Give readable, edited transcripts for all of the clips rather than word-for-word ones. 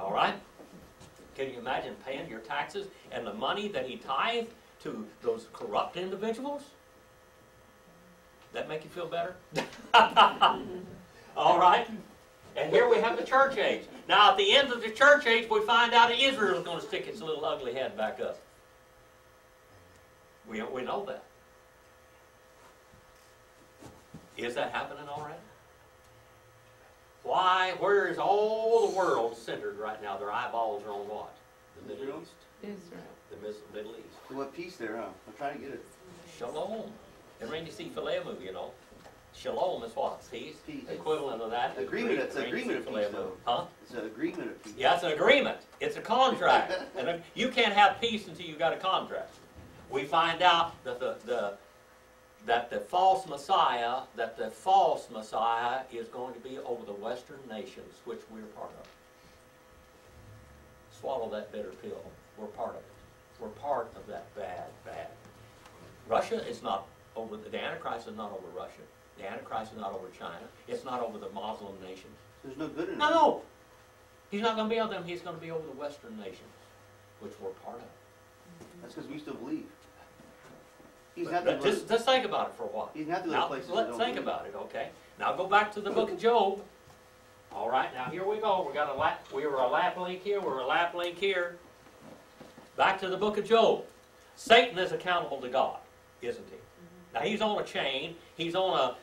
All right? Can you imagine paying your taxes and the money that he tithed to those corrupt individuals? That make you feel better? All right? And here we have the church age. Now, at the end of the church age, we find out that Israel is going to stick its little ugly head back up. We know that. Is that happening already? Why? Where is all the world centered right now? Their eyeballs are on what? The Middle East. Israel. The Middle East. So what peace there, huh? I'm trying to get it. Shalom. And when you see Philemon movie, you know, shalom is what? Peace? Peace. Equivalent of that. Agreement. It's an agreement of peace, though. Huh? It's an agreement of peace. Yeah, it's an agreement. It's a contract. And you can't have peace until you've got a contract. We find out that the false Messiah is going to be over the Western nations, which we're part of. Swallow that bitter pill. We're part of it. We're part of that bad. Russia is not over, the Antichrist is not over Russia. The Antichrist is not over China. It's not over the Muslim nations. There's no good in it. No. He's not going to be over them. He's going to be over the Western nations, which we're part of. That's because we still believe. But just think about it for a while. He's not the Now, places let's think about it, okay? Now go back to the book of Job. All right, now here we go. We were a lap link here. We're a lap link here. Back to the book of Job. Satan is accountable to God, isn't he? Now he's on a chain. He's on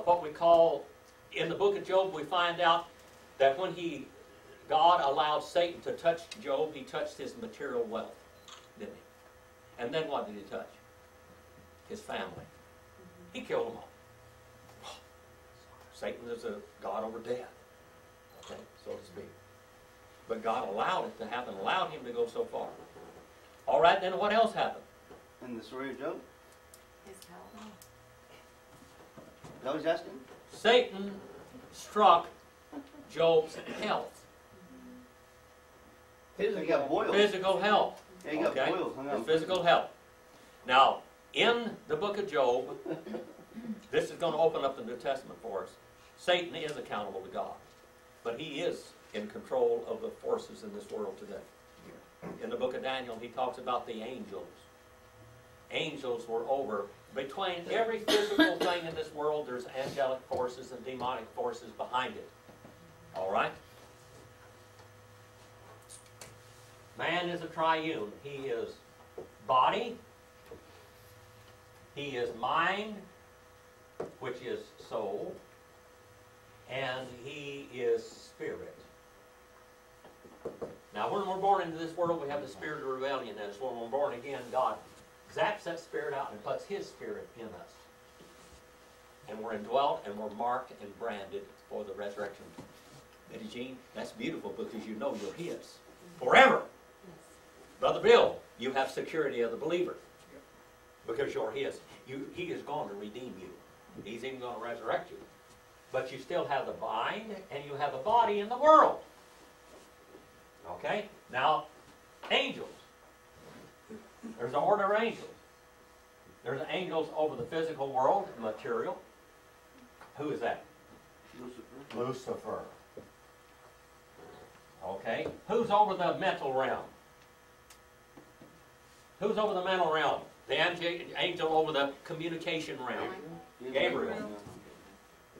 what we call, in the book of Job, we find out that when God allowed Satan to touch Job, he touched his material wealth, didn't he? And then what did he touch? His family. He killed them all. Satan is a god over death, okay, so to speak. But God allowed it to happen, allowed him to go so far. All right, then what else happened? In the story of Job? His health. Is that what he's asking? Satan struck Job's health. He got boiled. Physical health. Yeah, he got boiled. Hung His out. physical health. Now, in the book of Job, this is going to open up the New Testament for us. Satan is accountable to God, but he is in control of the forces in this world today. In the book of Daniel, he talks about the angels. Angels were over. Between every physical thing in this world, there's angelic forces and demonic forces behind it. All right? Man is a triune. He is body, he is mind, which is soul, and he is spirit. Now, when we're born into this world, we have the spirit of rebellion in us. When we're born again, God zaps that spirit out and puts his spirit in us. And we're indwelt and we're marked and branded for the resurrection. Betty Jean, that's beautiful because you know you're his forever. Brother Bill, you have security of the believer because you're his. He is going to redeem you. He's even going to resurrect you. But you still have the mind and you have a body in the world. Okay? Now, angels. There's an order of angels. There's angels over the physical world, material. Who is that? Lucifer. Lucifer. Okay? Who's over the mental realm? Who's over the mental realm? The angel over the communication realm. Gabriel.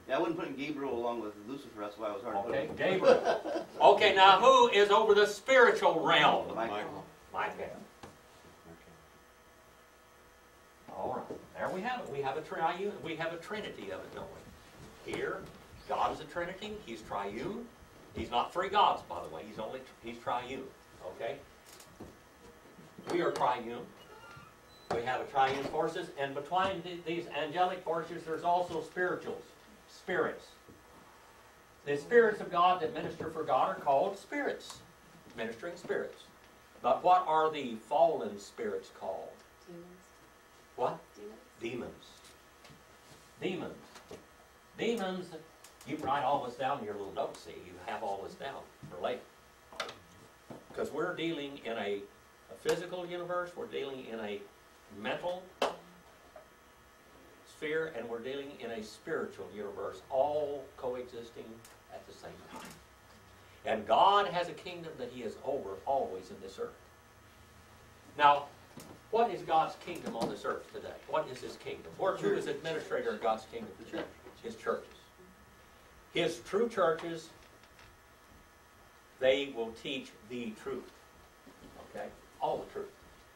Yeah, I wouldn't put Gabriel along with Lucifer. That's why I was hard to put Okay, him. Gabriel. Okay, now who is over the spiritual realm? Michael. Michael. All right, there we have it. We have a triune. We have a trinity of it, don't we? Here, God is a trinity. He's triune. He's not three gods, by the way. He's triune. Okay. We are triune. We have a triune forces, and between these angelic forces, there's also spirituals, spirits. The spirits of God that minister for God are called spirits, ministering spirits. But what are the fallen spirits called? Demons. What? Demons. Demons. Demons. You can write all this down in your little notes. See, you have all this down for later. Because we're dealing in a physical universe, we're dealing in a mental sphere, and we're dealing in a spiritual universe, all coexisting at the same time. And God has a kingdom that he is over always in this earth. Now, what is God's kingdom on this earth today? What is his kingdom? Who is administrator of God's kingdom? The church. His churches. His true churches, they will teach the truth. Okay? All the truth.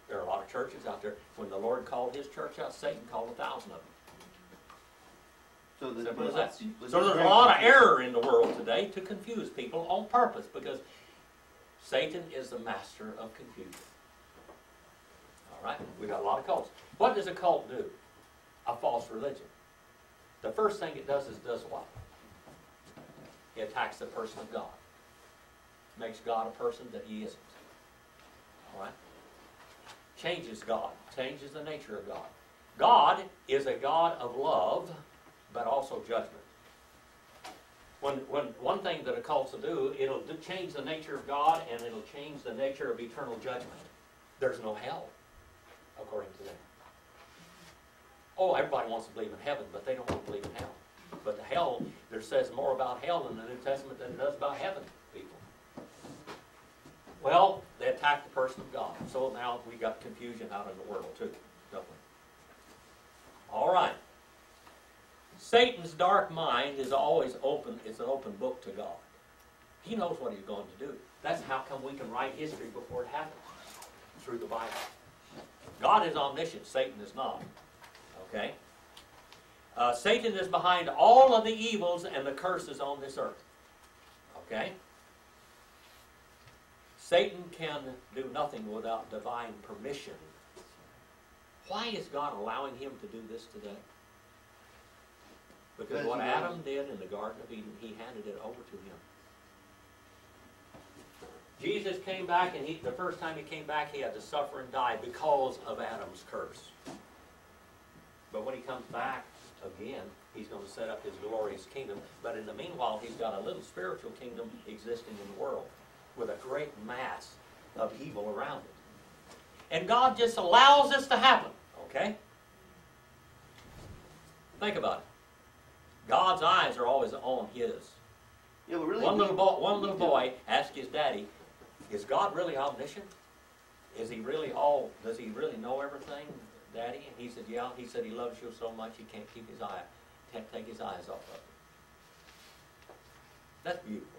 There are a lot of churches out there. When the Lord called his church out, Satan called 1,000 of them. So the, Simple as that. the- So there's a lot of error in the world today to confuse people on purpose, because Satan is the master of confusion. All right? We got a lot of cults. What does a cult do? A false religion. The first thing it does what? It attacks the person of God. Makes God a person that he isn't. All right? Changes God. Changes the nature of God. God is a God of love, but also judgment. When one thing that a cult will do, it'll change the nature of God, and it'll change the nature of eternal judgment. There's no hell, according to them. Oh, everybody wants to believe in heaven, but they don't want to believe in hell. But the hell, there says more about hell in the New Testament than it does about heaven, people. Well, they attack the person of God. So now we got confusion out in the world too, don't we? All right. Satan's dark mind is always open. It's an open book to God. He knows what he's going to do. That's how come we can write history before it happens, through the Bible. God is omniscient. Satan is not. Okay? Satan is behind all of the evils and the curses on this earth. Okay? Satan can do nothing without divine permission. Why is God allowing him to do this today? Because what Adam did in the Garden of Eden, he handed it over to him. Jesus came back, and the first time he came back, he had to suffer and die because of Adam's curse. But when he comes back again, he's going to set up his glorious kingdom. But in the meanwhile, he's got a little spiritual kingdom existing in the world with a great mass of evil around it. And God just allows this to happen, okay? Think about it. God's eyes are always on his. Yeah, but really, One little boy asked his daddy, is God really omniscient? Is he really does he really know everything, Daddy? And he said, yeah. He said he loves you so much he can't keep his eye, can't take his eyes off of you. That's beautiful.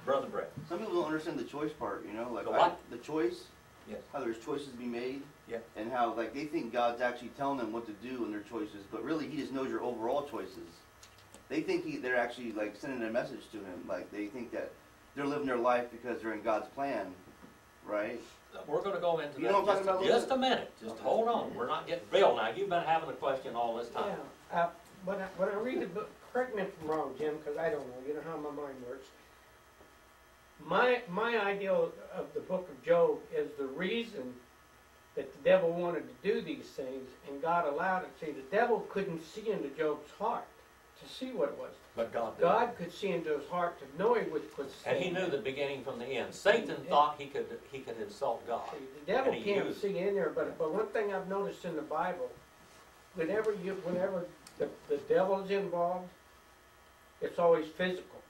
Brother Brett. some people don't understand the choice part, you know, like The what? the choice. Yes. How there's choices to be made. Yeah. And how like they think God's actually telling them what to do in their choices, but really he just knows your overall choices. They think they're actually like sending a message to him. Like they think that they're living their life because they're in God's plan, right? We're going to go into You know what I'm that talking about, just a minute. Just hold on. We're not getting Bill. Now you've been having a question all this time. Yeah, when I read the book, correct me if I'm wrong, Jim, because I don't know. You know how my mind works. My idea of the book of Job is the reason that the devil wanted to do these things, and God allowed it. See, the devil couldn't see into Job's heart to see what it was. But God did. God could see into his heart to know which was sin. And he knew the beginning from the end. Satan thought he could insult God. See, the devil And he can't used- see in there, but one thing I've noticed in the Bible, whenever the devil is involved, it's always physical.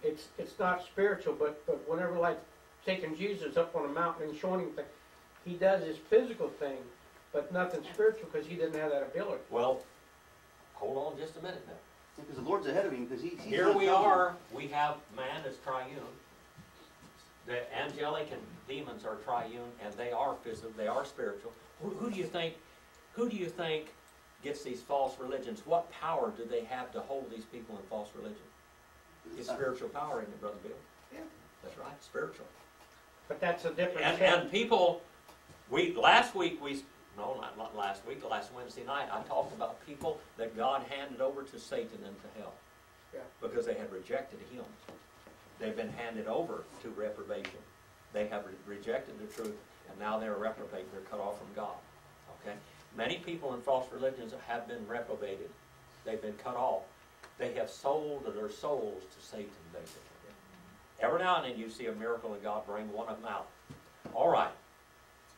It's not spiritual, but whenever, like taking Jesus up on a mountain and showing him things, he does his physical thing, but nothing spiritual because he didn't have that ability. Well, hold on just a minute now. Because the Lord's ahead of him. Because he's Here we are. We have man as triune. The angelic and demons are triune, and they are physical. They are spiritual. Who do you think? Who do you think gets these false religions? What power do they have to hold these people in false religion? It's spiritual power, isn't it, Brother Bill? Yeah. That's right, spiritual. But that's a different And people, last Wednesday night, I talked about people that God handed over to Satan and to hell. Yeah. Because they had rejected him. They've been handed over to reprobation. They have rejected the truth, and now they're reprobate. They're cut off from God. Okay? Many people in false religions have been reprobated. They've been cut off. They have sold their souls to Satan, basically. Every now and then you see a miracle and God bring one of them out. All right.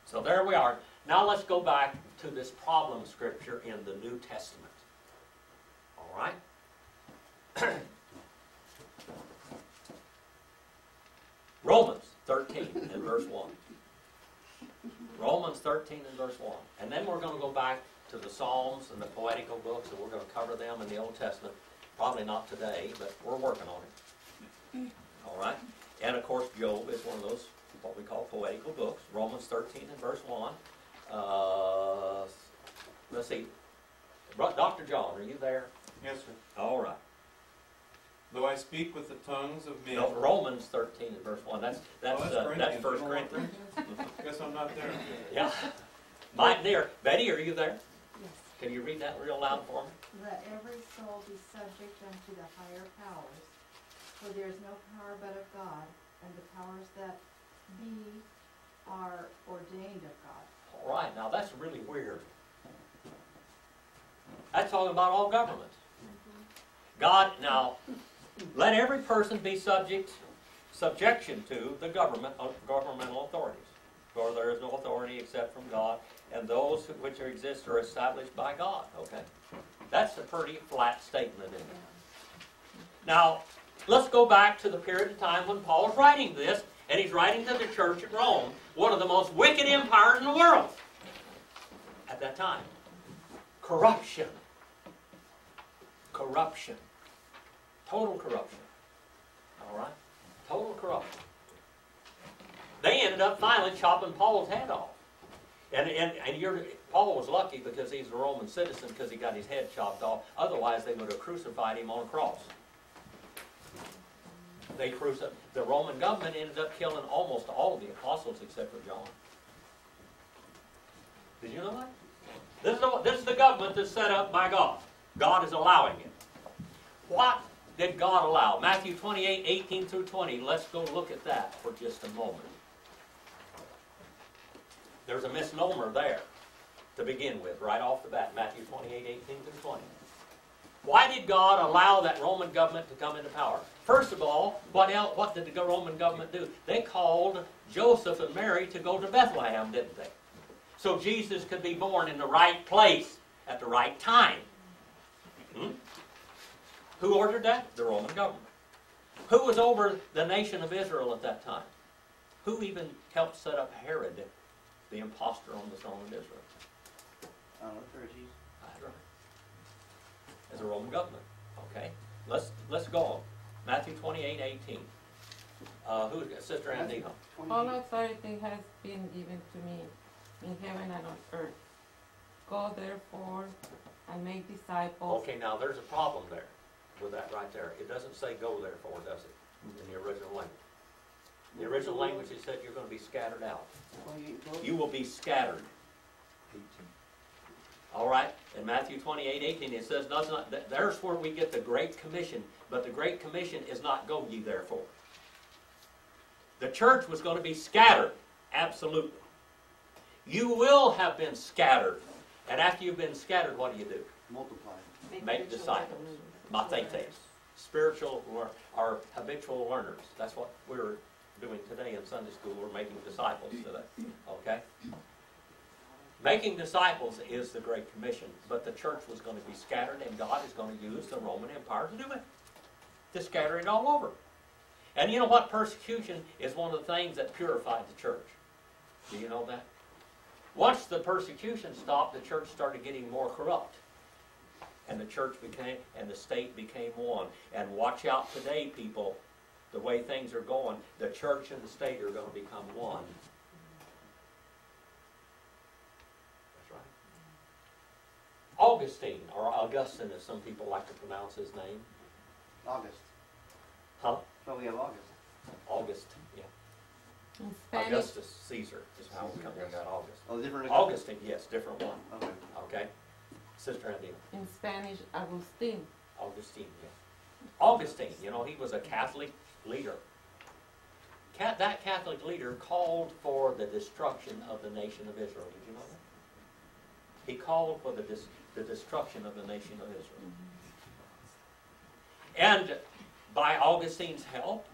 So there we are. Now let's go back to this problem scripture in the New Testament. All right? 13 and verse 1. Romans 13 and verse 1. And then we're going to go back to the Psalms and the poetical books, and we're going to cover them in the Old Testament. Probably not today, but we're working on it. All right? And of course, Job is one of those, what we call poetical books. Romans 13 and verse 1. Let's see. Dr. John, are you there? Yes, sir. All right. Though I speak with the tongues of men. No, Romans 13 and verse 1. That's Corinthians. 1 Corinthians. Guess I'm not there. Yeah. Mike there. Betty, are you there? Yes. Can you read that real loud for me? Let every soul be subject unto the higher powers, for there is no power but of God, and the powers that be are ordained of God. All right. Now that's really weird. That's talking about all governments. God, now, let every person be subjection to the governmental authorities. For there is no authority except from God, and those which exist are established by God. Okay? That's a pretty flat statement, isn't it? Now, let's go back to the period of time when Paul is writing this, and he's writing to the church at Rome, one of the most wicked empires in the world at that time. Corruption. Corruption. Total corruption. All right? Total corruption. They ended up finally chopping Paul's head off. And Paul was lucky because he's a Roman citizen because he got his head chopped off. Otherwise, they would have crucified him on a cross. The Roman government ended up killing almost all of the apostles except for John. Did you know that? This is the government that's set up by God. God is allowing it. What did God allow? Matthew 28, 18 through 20. Let's go look at that for just a moment. There's a misnomer there to begin with, right off the bat. Matthew 28, 18 through 20. Why did God allow that Roman government to come into power? First of all, what did the Roman government do? They called Joseph and Mary to go to Bethlehem, didn't they? So Jesus could be born in the right place at the right time. Who ordered that? The Roman government. Who was over the nation of Israel at that time? Who even helped set up Herod, the impostor on the throne of Israel? I don't know, Pharisees. That's right. As a Roman government. Okay. Let's go on. Matthew 28, 18. Sister Andina. All authority has been given to me in heaven and on earth. Go therefore and make disciples. Okay, now there's a problem there with that right there. It doesn't say go therefore, does it? In the original language. The original language it said you're going to be scattered out. You will be scattered. All right? In Matthew 28, 18 it says, there's where we get the Great Commission. But the Great Commission is not go ye therefore. The church was going to be scattered. Absolutely. You will have been scattered. And after you've been scattered, what do? Multiply. Make disciples. Mathetes. Spiritual or habitual learners. That's what we're doing today in Sunday school. We're making disciples today. Okay? Making disciples is the Great Commission. But the church was going to be scattered, and God is going to use the Roman Empire to do it. To scatter it all over. And you know what? Persecution is one of the things that purified the church. Do you know that? Once the persecution stopped, the church started getting more corrupt. And the church became, and the state became one. And watch out today, people, the way things are going, the church and the state are going to become one. That's right. Augustine, or Augustine as some people like to pronounce his name. August. Huh? So we have August. August, yeah. In Spanish, Augustus Caesar is how we got August. Oh, different. Augustine, yes, different one. Okay. Okay? Sister Andina. in Spanish, Agustín. Augustine, yeah. Augustine, you know, he was a Catholic leader. That Catholic leader called for the destruction of the nation of Israel. Did you know that? He called for the destruction of the nation of Israel. And by Augustine's help,